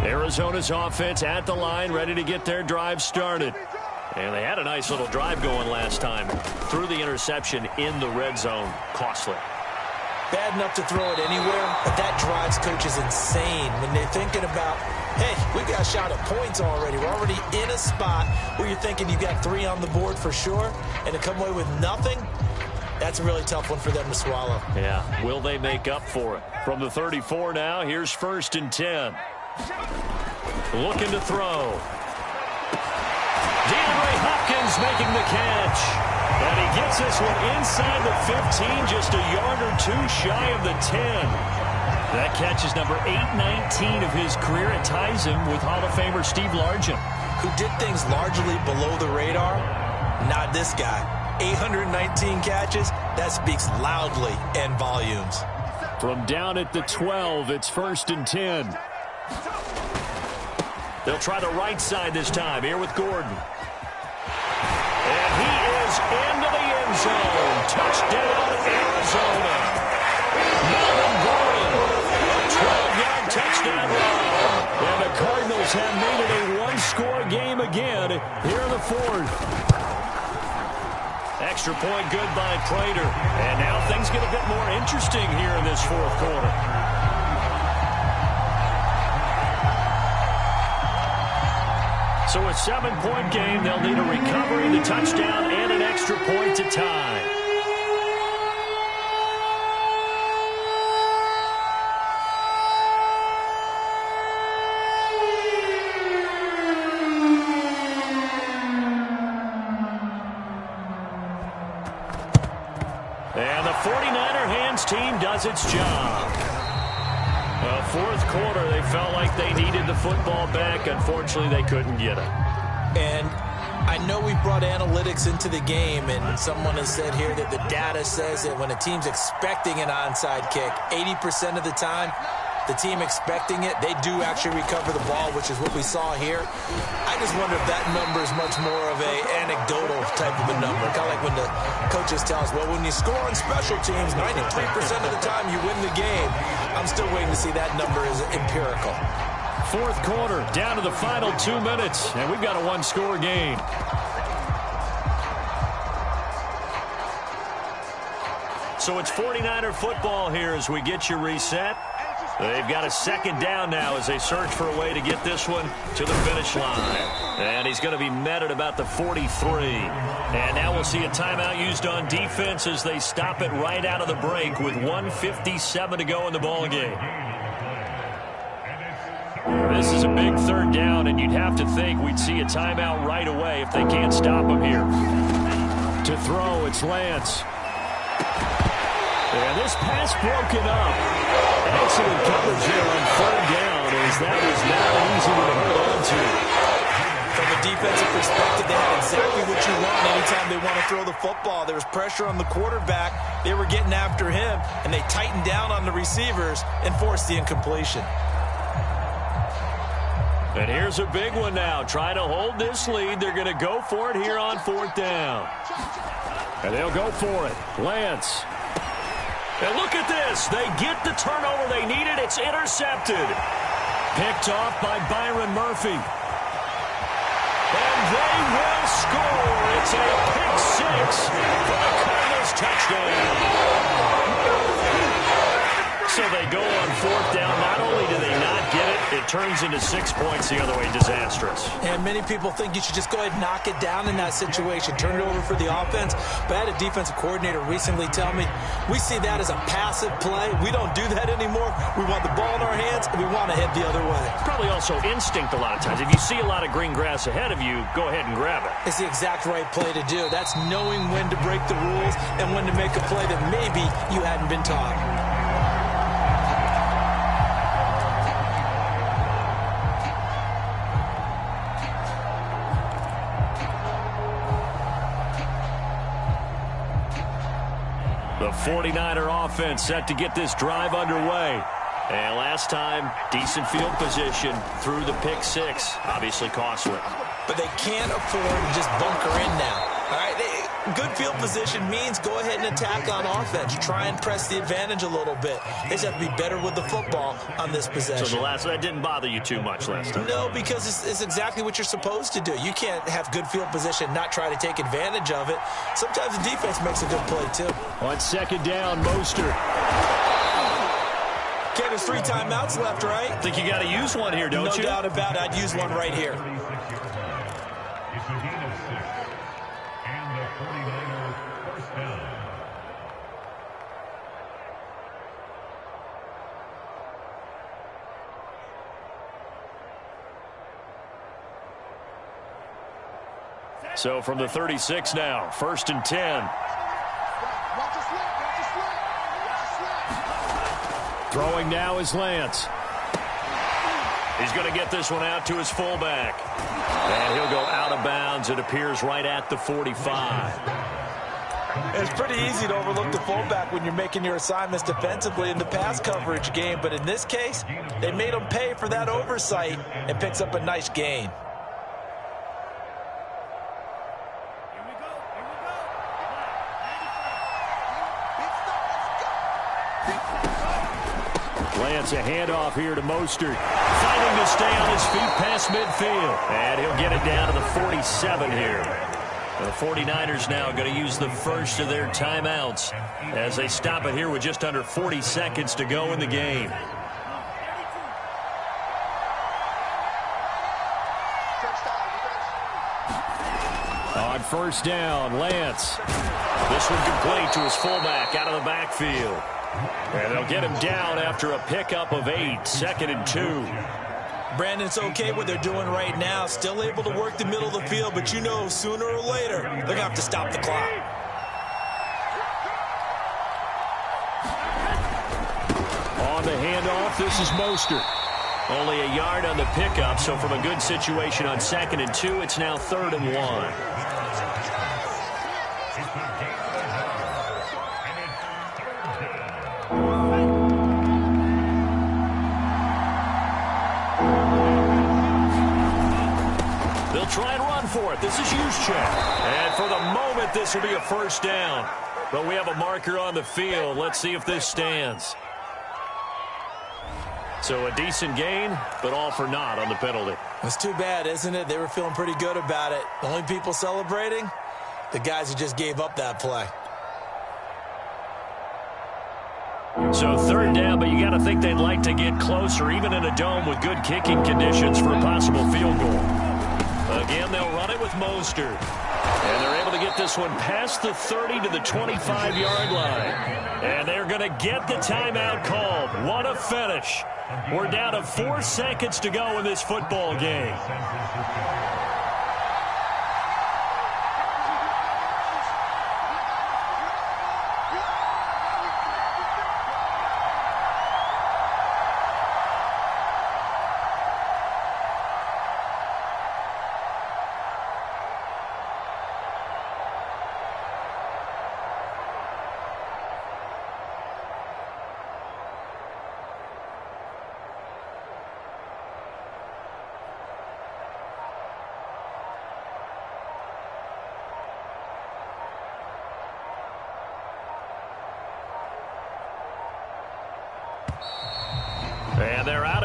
Speaker 1: Arizona's offense at the line, ready to get their drive started. And they had a nice little drive going last time. Threw the interception in the red zone. Costly.
Speaker 3: Bad enough to throw it anywhere, but that drives coaches insane when they're thinking about, hey, we got a shot at points already. We're already in a spot where you're thinking you got 3 on the board for sure, and to come away with nothing, that's a really tough one for them to swallow.
Speaker 1: Yeah, will they make up for it? From the 34 now, here's 1st and 10. Looking to throw. DeAndre Hopkins making the catch. And he gets this one inside the 15, just a yard or 2 shy of the 10. That catch is number 819 of his career. It ties him with Hall of Famer Steve Largent,
Speaker 3: who did things largely below the radar. Not this guy. 819 catches, that speaks loudly in volumes.
Speaker 2: From down at the 12, it's 1st and 10.
Speaker 1: They'll try the right side this time, here with Gordon. And he is into the end zone. Touchdown, Arizona. Melvin Gordon, 12-yard touchdown run.
Speaker 2: And the Cardinals have made it a one-score game again here in the fourth.
Speaker 1: Extra point good by Prater. And now things get a bit more interesting here in this fourth quarter. So a 7-point game, they'll need a recovery, the touchdown, and an extra point to tie. And the 49er hands team does its job. Fourth quarter, they felt like they needed the football back. Unfortunately, they couldn't get it.
Speaker 3: And I know we brought analytics into the game, and someone has said here that the data says that when a team's expecting an onside kick, 80% of the time, the team expecting it, they do actually recover the ball, which is what we saw here. I just wonder if that number is much more of a anecdotal type of a number. Kind of like when the coaches tell us, well, when you score on special teams, 93% of the time you win the game. I'm still waiting to see that number is empirical.
Speaker 2: Fourth quarter, down to the final 2 minutes, and we've got a one-score game.
Speaker 1: So it's 49er football here as we get you reset. They've got a 2nd down now as they search for a way to get this one to the finish line. And he's going to be met at about the 43. And now we'll see a timeout used on defense as they stop it right out of the break with 1:57 to go in the ballgame.
Speaker 2: This is a big 3rd down, and you'd have to think we'd see a timeout right away if they can't stop him here. To throw, it's Lance. And this pass broken up.
Speaker 1: Excellent coverage there on third down, as that was not an easy one to hold on to.
Speaker 3: From a defensive perspective, they had exactly what you want anytime they want to throw the football. There was pressure on the quarterback. They were getting after him, and they tightened down on the receivers and forced the incompletion.
Speaker 1: And here's a big one now. Trying to hold this lead. They're going to go for it here on fourth down. And they'll go for it. Lance. And look at this. They get the turnover they needed. It's intercepted. Picked off by Byron Murphy. And they will score. It's a pick six for the Cardinals touchdown. So they go on fourth down. Not only do they not get it, it turns into 6 points the other way. Disastrous.
Speaker 3: And many people think you should just go ahead and knock it down in that situation. Turn it over for the offense. But I had a defensive coordinator recently tell me, we see that as a passive play. We don't do that anymore. We want the ball in our hands, and we want to head the other way.
Speaker 1: Probably also instinct a lot of times. If you see a lot of green grass ahead of you, go ahead and grab it.
Speaker 3: It's the exact right play to do. That's knowing when to break the rules and when to make a play that maybe you hadn't been taught.
Speaker 1: The 49er offense set to get this drive underway. And last time, decent field position through the pick six. Obviously costly.
Speaker 3: But they can't afford to just bunker in now. All right, good field position means go ahead and attack on offense. Try and press the advantage a little bit. They just have to be better with the football on this possession.
Speaker 1: So that didn't bother you too much last time?
Speaker 3: No, because it's exactly what you're supposed to do. You can't have good field position, not try to take advantage of it. Sometimes the defense makes a good play, too.
Speaker 1: On second down, Mostert.
Speaker 3: Okay, there's 3 timeouts left, right?
Speaker 1: I think you got to use one here, don't you?
Speaker 3: No doubt about it. I'd use one right here.
Speaker 1: So from the 36 now, 1st and 10. Throwing now is Lance. He's going to get this one out to his fullback. And he'll go out of bounds. It appears right at the 45.
Speaker 3: It's pretty easy to overlook the fullback when you're making your assignments defensively in the pass coverage game. But in this case, they made him pay for that oversight and picks up a nice gain.
Speaker 1: Lance, a handoff here to Mostert. Fighting to stay on his feet past midfield. And he'll get it down to the 47 here. The 49ers now going to use the first of their timeouts as they stop it here with just under 40 seconds to go in the game. On first down, Lance. This one complete to his fullback out of the backfield. And they'll get him down after a pickup of 8, 2nd and 2.
Speaker 3: Brandon, it's okay what they're doing right now. Still able to work the middle of the field, but you know sooner or later they're going to have to stop the clock.
Speaker 1: On the handoff, this is Mostert. Only a yard on the pickup, so from a good situation on 2nd and 2, it's now 3rd and 1. Try and run for it. This is Juszczyk. And for the moment, this will be a first down. But we have a marker on the field. Let's see if this stands. So a decent gain, but all for naught on the penalty.
Speaker 3: It's too bad, isn't it? They were feeling pretty good about it. The only people celebrating, the guys who just gave up that play.
Speaker 1: So 3rd down, but you got to think they'd like to get closer, even in a dome with good kicking conditions for a possible field goal. Again, they'll run it with Mostert. And they're able to get this one past the 30 to the 25-yard line. And they're going to get the timeout called. What a finish. We're down to 4 seconds to go in this football game.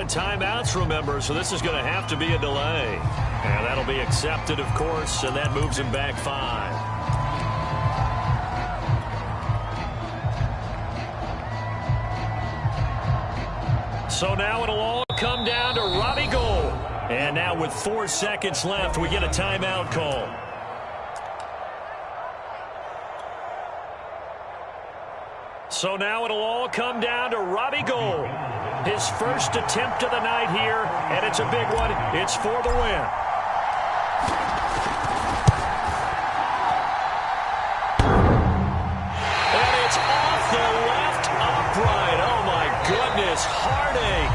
Speaker 1: of timeouts, remember, so this is going to have to be a delay. And that'll be accepted, of course, and that moves him back 5. So now it'll all come down to Robbie Gould. And now with 4 seconds left, we get a timeout call. So now it'll all come down to Robbie Gould. His first attempt of the night here, and it's a big one. It's for the win. And it's off the left upright. Oh, my goodness. Heartache.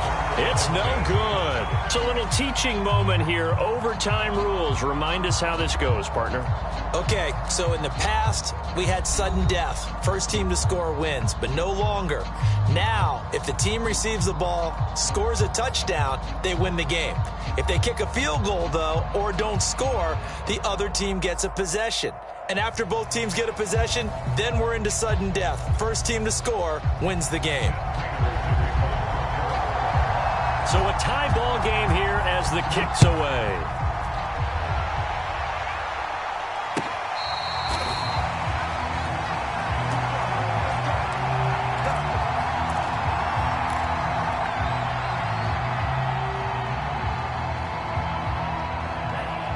Speaker 1: It's no good. It's a little teaching moment here. Overtime rules. Remind us how this goes, partner.
Speaker 3: Okay, so in the past, we had sudden death. First team to score wins, but no longer. Now, if the team receives the ball, scores a touchdown, they win the game. If they kick a field goal, though, or don't score, the other team gets a possession. And after both teams get a possession, then we're into sudden death. First team to score wins the game.
Speaker 1: So a tie ball game here as the kick's away.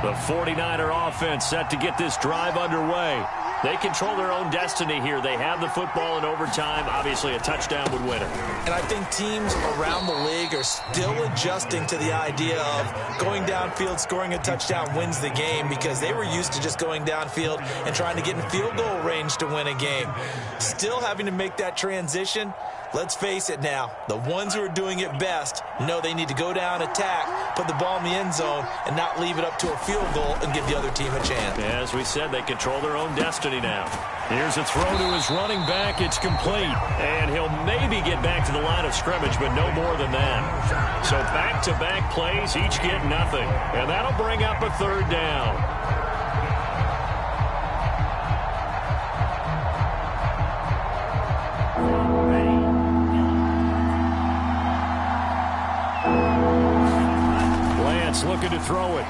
Speaker 1: The 49er offense set to get this drive underway. They control their own destiny here. They have the football in overtime. Obviously, a touchdown would win it.
Speaker 3: And I think teams around the league are still adjusting to the idea of going downfield, scoring a touchdown wins the game, because they were used to just going downfield and trying to get in field goal range to win a game. Still having to make that transition. Let's face it now, the ones who are doing it best know they need to go down, attack, put the ball in the end zone, and not leave it up to a field goal and give the other team a chance.
Speaker 1: As we said, they control their own destiny now. Here's a throw to his running back. It's complete. And he'll maybe get back to the line of scrimmage, but no more than that. So back-to-back plays, each get nothing. And that'll bring up a third down. Looking to throw it.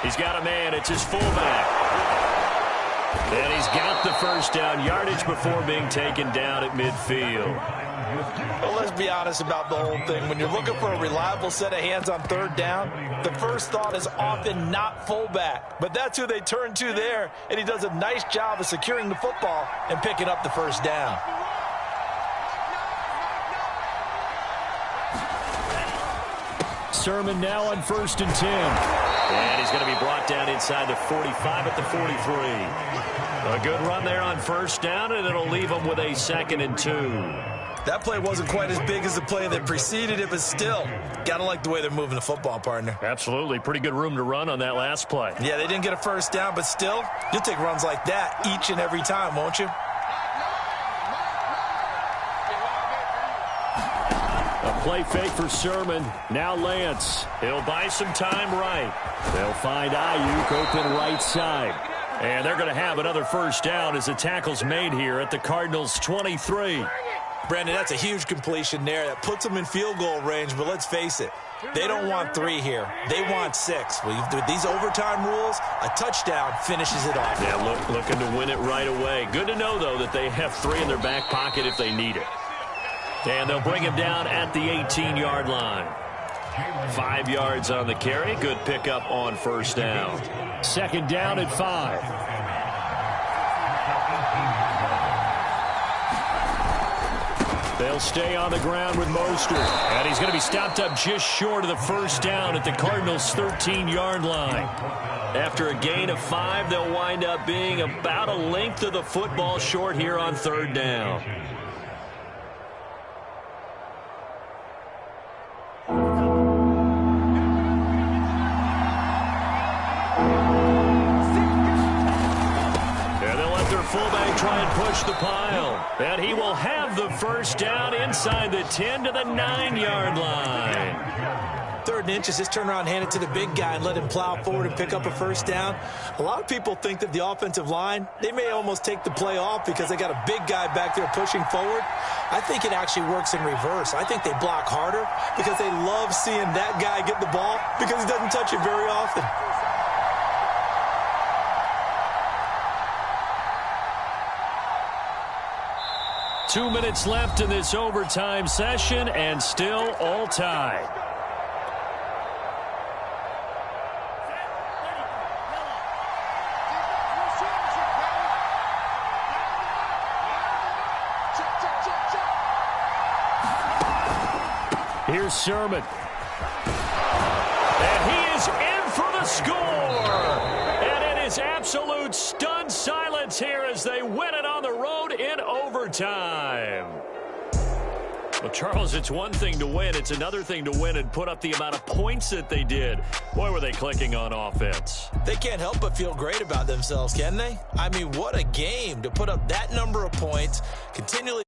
Speaker 1: He's got a man. It's his fullback. And he's got the first down. Yardage before being taken down at midfield.
Speaker 3: Well, let's be honest about the whole thing. When you're looking for a reliable set of hands on third down, the first thought is often not fullback. But that's who they turn to there, and he does a nice job of securing the football and picking up the first down.
Speaker 1: Sermon now on 1st and 10. And he's going to be brought down inside the 45 at the 43. A good run there on first down, and it'll leave him with a 2nd and 2.
Speaker 3: That play wasn't quite as big as the play that preceded it, but still, got to like the way they're moving the football, partner.
Speaker 1: Absolutely. Pretty good room to run on that last play.
Speaker 3: Yeah, they didn't get a first down, but still, you'll take runs like that each and every time, won't you?
Speaker 1: Play fake for Sermon. Now Lance. He'll buy some time right. They'll find Ayuk open right side. And they're going to have another first down as the tackle's made here at the Cardinals' 23.
Speaker 3: Brandon, that's a huge completion there. That puts them in field goal range, but let's face it. They don't want 3 here. They want 6. With these overtime rules, a touchdown finishes it off.
Speaker 1: Yeah, looking to win it right away. Good to know, though, that they have 3 in their back pocket if they need it. And they'll bring him down at the 18-yard line. 5 yards on the carry. Good pickup on first down. 2nd down at 5. They'll stay on the ground with Mostert. And he's going to be stopped up just short of the first down at the Cardinals' 13-yard line. After a gain of 5, they'll wind up being about a length of the football short here on 3rd down. Fullback try and push the pile. And he will have the first down inside the 10 to the 9-yard line.
Speaker 3: 3rd and inches, just turn around, hand it to the big guy, and let him plow forward and pick up a first down. A lot of people think that the offensive line, they may almost take the play off because they got a big guy back there pushing forward. I think it actually works in reverse. I think they block harder because they love seeing that guy get the ball because he doesn't touch it very often.
Speaker 1: Two minutes left in this overtime session, and still all tied. Here's Sherman. And he is in for the score. And it is absolute stunned silence here as they win it on the road in overtime. Well, Charles, it's one thing to win. It's another thing to win and put up the amount of points that they did. Boy, were they clicking on offense.
Speaker 3: They can't help but feel great about themselves, can they? I mean, what a game to put up that number of points, continually